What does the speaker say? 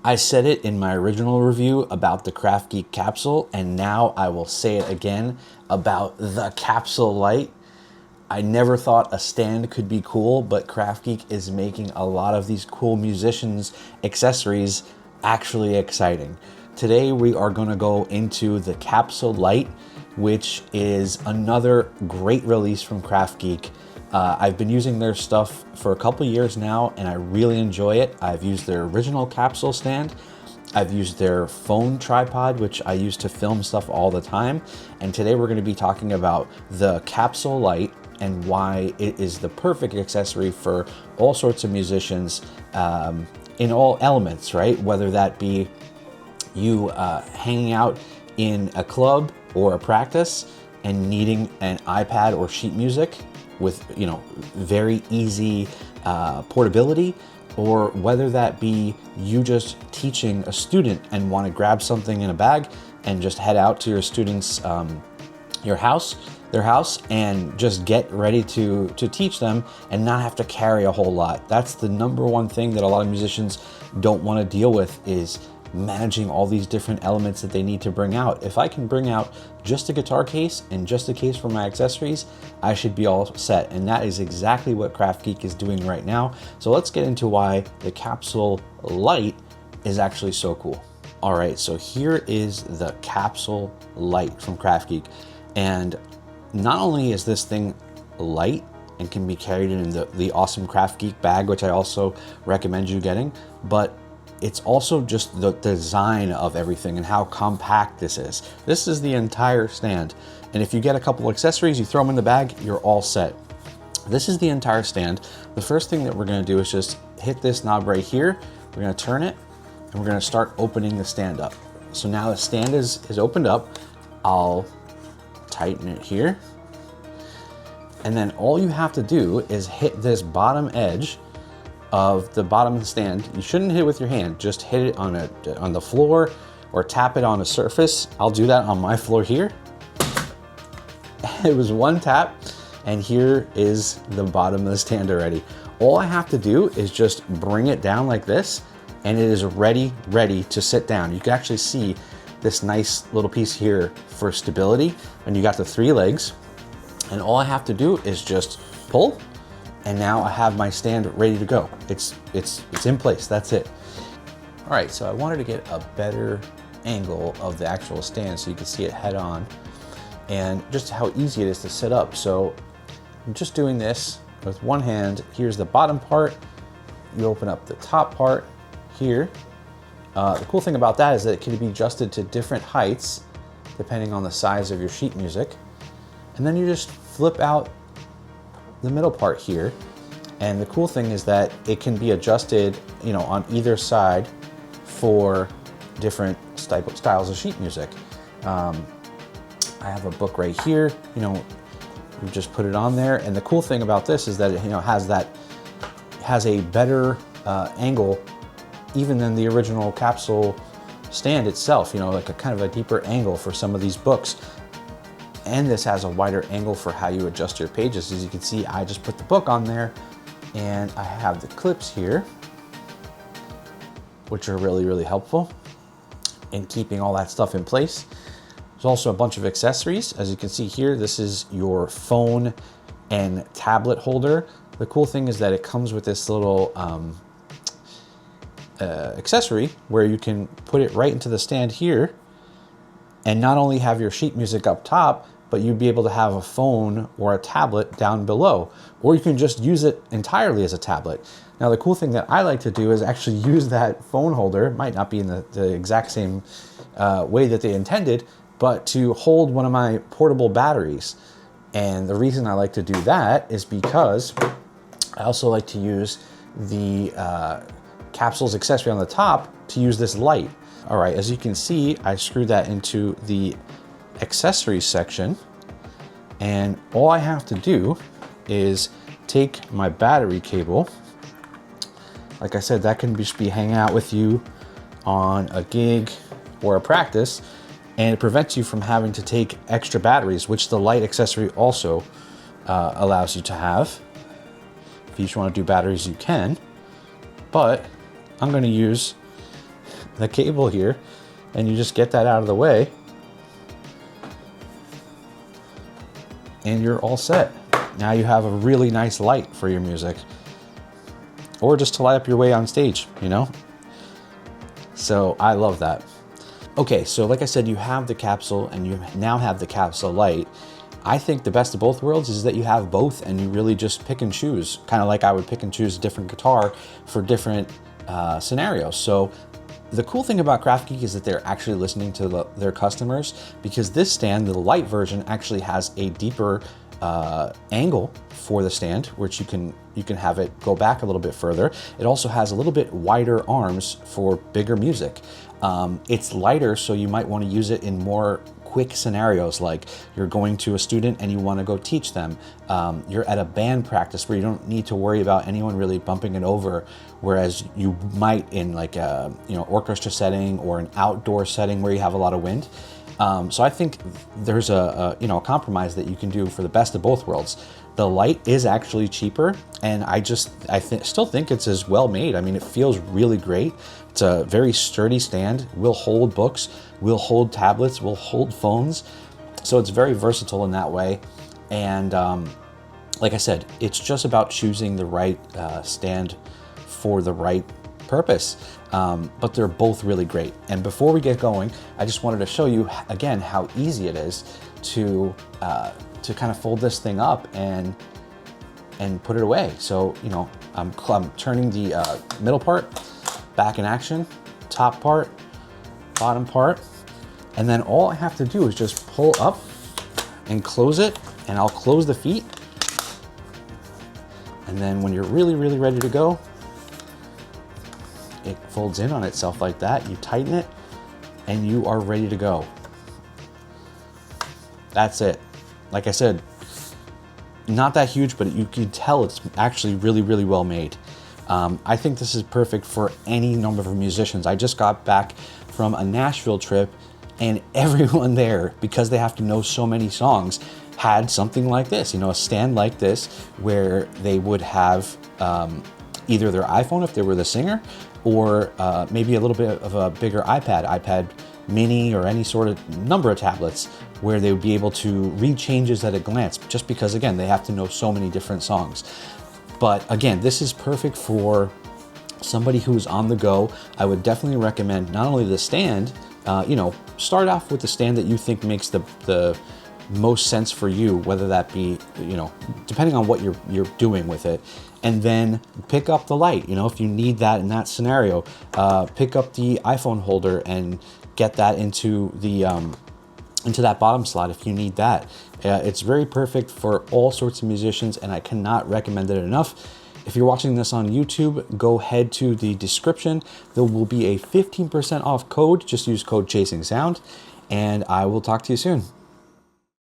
I said it in my original review about the KraftGeek capsule, and now I will say it again about the Capsule Lite. I never thought a stand could be cool, but KraftGeek is making a lot of these cool musicians' accessories actually exciting. Today we are going to go into the Capsule Lite, which is another great release from KraftGeek. I've been using their stuff for a couple years now, and I really enjoy it. I've used their original capsule stand. I've used their phone tripod, which I use to film stuff all the time. And today we're going to be talking about the Capsule Lite and why it is the perfect accessory for all sorts of musicians in all elements, right? Whether that be you hanging out in a club or a practice and needing an iPad or sheet music with, very easy portability, or whether that be you just teaching a student and want to grab something in a bag and just head out to your students' their house, and just get ready to teach them and not have to carry a whole lot. That's the number one thing that a lot of musicians don't want to deal with, is managing all these different elements that they need to bring out. If I can bring out just a guitar case and just a case for my accessories, I should be all set. And that is exactly what KraftGeek is doing right now. So let's get into why the Capsule Lite is actually so cool. All right, so here is the Capsule Lite from KraftGeek. And not only is this thing light and can be carried in the awesome KraftGeek bag, which I also recommend you getting, but it's also just the design of everything and how compact this is. This is the entire stand. And if you get a couple accessories, you throw them in the bag, you're all set. This is the entire stand. The first thing that we're gonna do is just hit this knob right here. We're gonna turn it and we're gonna start opening the stand up. So now the stand is opened up. I'll tighten it here. And then all you have to do is hit this bottom edge of the bottom of the stand. You shouldn't hit it with your hand, just hit it on the floor or tap it on a surface. I'll do that on my floor here. It was one tap, and here is the bottom of the stand already. All I have to do is just bring it down like this, and it is ready to sit down. You can actually see this nice little piece here for stability, and you got the 3 legs, and all I have to do is just pull, and now I have my stand ready to go. It's in place, that's it. All right, so I wanted to get a better angle of the actual stand so you can see it head on, and just how easy it is to set up. So I'm just doing this with one hand. Here's the bottom part. You open up the top part here. The cool thing about that is that it can be adjusted to different heights depending on the size of your sheet music. And then you just flip out the middle part here. And the cool thing is that it can be adjusted, on either side for different styles of sheet music. I have a book right here, you just put it on there. And the cool thing about this is that it, has a better angle even than the original capsule stand itself, like a kind of a deeper angle for some of these books. And this has a wider angle for how you adjust your pages. As you can see, I just put the book on there, and I have the clips here, which are really helpful in keeping all that stuff in place. There's also a bunch of accessories. As you can see here, this is your phone and tablet holder. The cool thing is that it comes with this little accessory where you can put it right into the stand here, and not only have your sheet music up top, but you'd be able to have a phone or a tablet down below, or you can just use it entirely as a tablet. Now, the cool thing that I like to do is actually use that phone holder. It might not be in the exact same way that they intended, but to hold one of my portable batteries. And the reason I like to do that is because I also like to use the capsule's accessory on the top to use this light. All right, as you can see, I screwed that into the accessories section, and all I have to do is take my battery cable. Like I said, that can just be hanging out with you on a gig or a practice, and it prevents you from having to take extra batteries, which the light accessory also allows you to have. If you just want to do batteries, you can, but I'm going to use the cable here, and you just get that out of the way, and you're all set. Now you have a really nice light for your music, or just to light up your way on stage, you know? So I love that. Okay, so like I said, you have the capsule and you now have the Capsule Lite. I think the best of both worlds is that you have both and you really just pick and choose, kind of like I would pick and choose a different guitar for different scenarios. So the cool thing about KraftGeek is that they're actually listening to their customers, because this stand, the Lite version, actually has a deeper angle for the stand, which you can have it go back a little bit further. It also has a little bit wider arms for bigger music. It's lighter, so you might want to use it in more quick scenarios, like you're going to a student and you want to go teach them. You're at a band practice where you don't need to worry about anyone really bumping it over, whereas you might in like a orchestra setting or an outdoor setting where you have a lot of wind. So I think there's a compromise that you can do for the best of both worlds. The Lite is actually cheaper, and I still think it's as well made. I mean, it feels really great. It's a very sturdy stand, will hold books, will hold tablets, will hold phones. So it's very versatile in that way. And like I said, it's just about choosing the right stand for the right purpose. But they're both really great. And before we get going, I just wanted to show you again how easy it is to kind of fold this thing up and put it away. So I'm turning the middle part back in action, top part, bottom part, and then all I have to do is just pull up and close it, and I'll close the feet. And then when you're really ready to go, it folds in on itself like that. You tighten it and you are ready to go. That's it. Like I said, not that huge, but you can tell it's actually really well made. I think this is perfect for any number of musicians. I just got back from a Nashville trip, and everyone there, because they have to know so many songs, had something like this, a stand like this, where they would have either their iPhone if they were the singer, or maybe a little bit of a bigger iPad mini, or any sort of number of tablets, where they would be able to read changes at a glance, just because, again, they have to know so many different songs. But again, this is perfect for somebody who's on the go. I would definitely recommend not only the stand, start off with the stand that you think makes the most sense for you, whether that be, depending on what you're doing with it, and then pick up the Lite. If you need that in that scenario, pick up the iPhone holder and get that into that bottom slot if you need that. It's very perfect for all sorts of musicians, and I cannot recommend it enough. If you're watching this on YouTube, go head to the description. There will be a 15% off code. Just use code CHASINGSOUND, and I will talk to you soon.